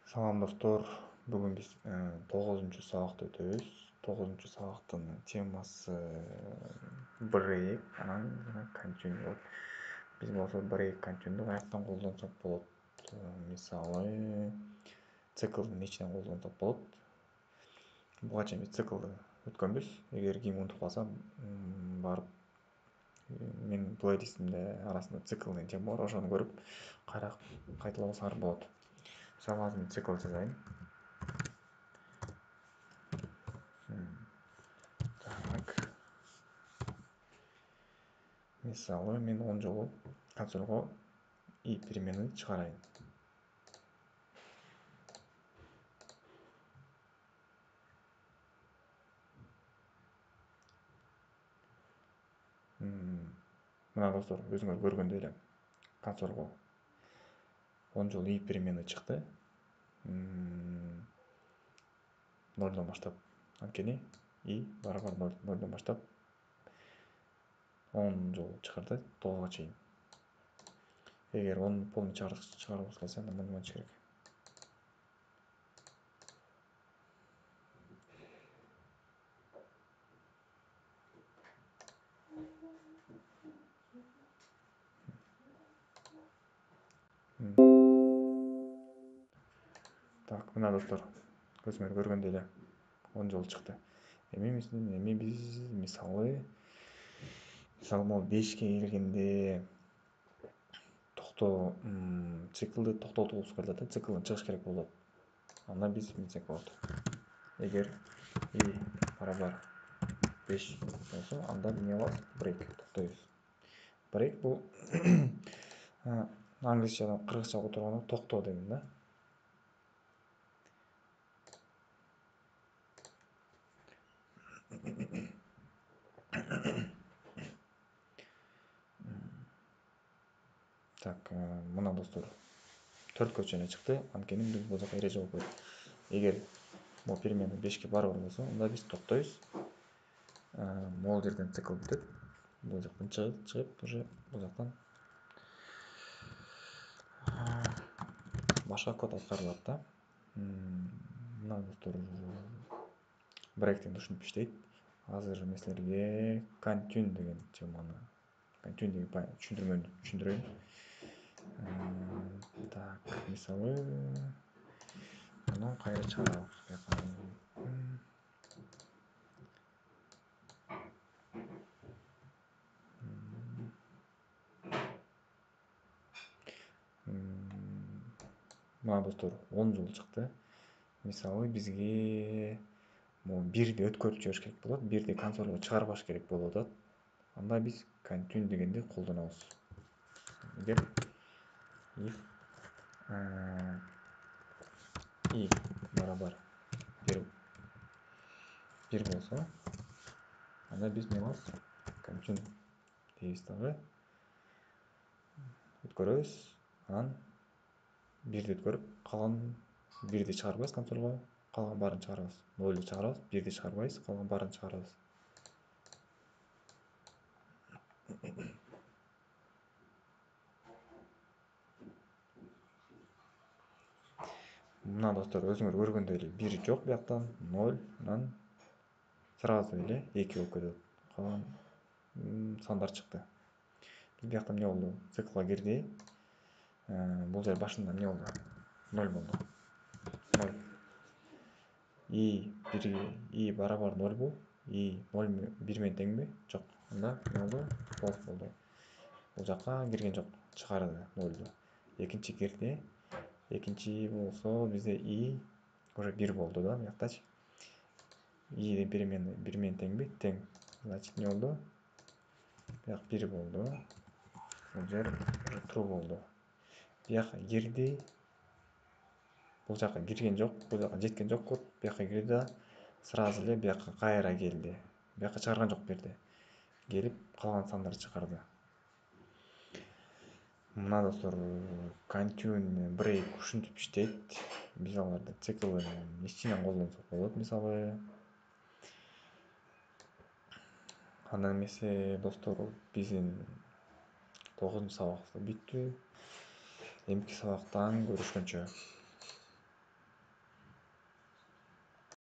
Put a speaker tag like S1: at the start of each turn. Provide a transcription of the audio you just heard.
S1: Салам достор, бүгін біз 9-чы сабакты өтөбүз. 9-чы сабактын темасы брейк, анан континю болот. Биз болсо брейк континюду каяктан колдонсок болот? Мисалы, циклдын ичинен колдонсок болот. Буга чейин биз циклды өткөнбүз. Эгер ким унутуп калса, барып менин плейлистимде арасында цикл деген тема бар, ошону көрүп кайталабасаңар болот. Мисалы азыр мен цикл жазайын. Так. Мисалы мен 10 жолу консольго и переменаны чыгарайын. Мына достор, өзүңөр көргөндөй эле консольго 10 жолу и перемены чыкты. 0-дон баштап, анткени и барабар 0-дон баштап 10 жолу чыгарды 9га чейин. Эгер 10 полный чыгаргыбыз келсе, анда мындай болуш керек. Так, мына достор, өзүңөр көргөндөй эле 10 жолу чыкты. Эми биз мисалы могу 5ке келгенде циклды токтотубуз келет, циклдан чыгыш керек болот. Анда биз эмнесек болот? Эгер и барабар 5 болсо, анда эмне кылабыз? Брейк токтойбуз. Брейк бул англисчадан кыргызчага отурганда токтоо деген да. Так, мына достор 4кө чейин чыкты. Анткени биз бул жака эреже болуп койдук. Эгер могу перемена 5ке барабар болсо, анда биз токтойбуз. Могул жерден цикл бүтөт. Бул жактан чыгып, уже бул жактан башка код аткарылат да. Мына достор брейктен ушинтип иштейт. Азыр мен силерге континю деген теманы, континю деген түшүндүрмөнү түшүндүрөйүн. Так, мисалы муну кайра чыгарабыз? Мына достор 10 жол чыкты. Мисалы бизге могу 1ди өткөрүп жибериш керек болот. 1ди консольго чыгарбаш керек болуп атат. Анда биз континю дегенди колдонобуз. Эгер и барабар 1 болсо, анда биз эмне кылабыз? Континю дейбиз дагы. Өткөрөбүз. Анан 1ди өткөрүп, калган 1ди чыгарбайбыз консольго, калган баарын чыгарабыз. 0ду чыгарабыз, 1ди чыгарбайбыз, калган баарын чыгарабыз. Мына достор, өзүңөр көргөндөй эле 1 жок бияктан, 0, анан сразу эле 2 болуп кетет. Калган сандар чыкты. Биякта эмне болду? Циклга кирди. Бул жер башында эмне болду? 0 болду. 0. И барабар 0 бул. И 0 1 менен теңби? Жок. Анда эмне болду? False болду. Бул жака кирген жок. Чыгарды 0ду. Экинчи кирди. Экинчи болсо бизде и уже 1 болду да, бияктачы. И деген перемена 1 менен теңби? Тең. Значит, эмне болду? Бияк 1 болду. Бул жер уже true болду. Бияка кирди. Бул жака кирген жок, бул жака жеткен жок код. Бияка кирди да сразу эле бияка кайра келди. Бияка чыгарган жок берди. Келип калган сандарды чыгарды. Мына достор, континю брейк ушинтип иштейт. Биз аларды циклдын ичинен колдонсок болот, мисалы. Андан эмесе достор, биздин 9-сабак бүттү. Эмки сабактан көрүшкөнчө.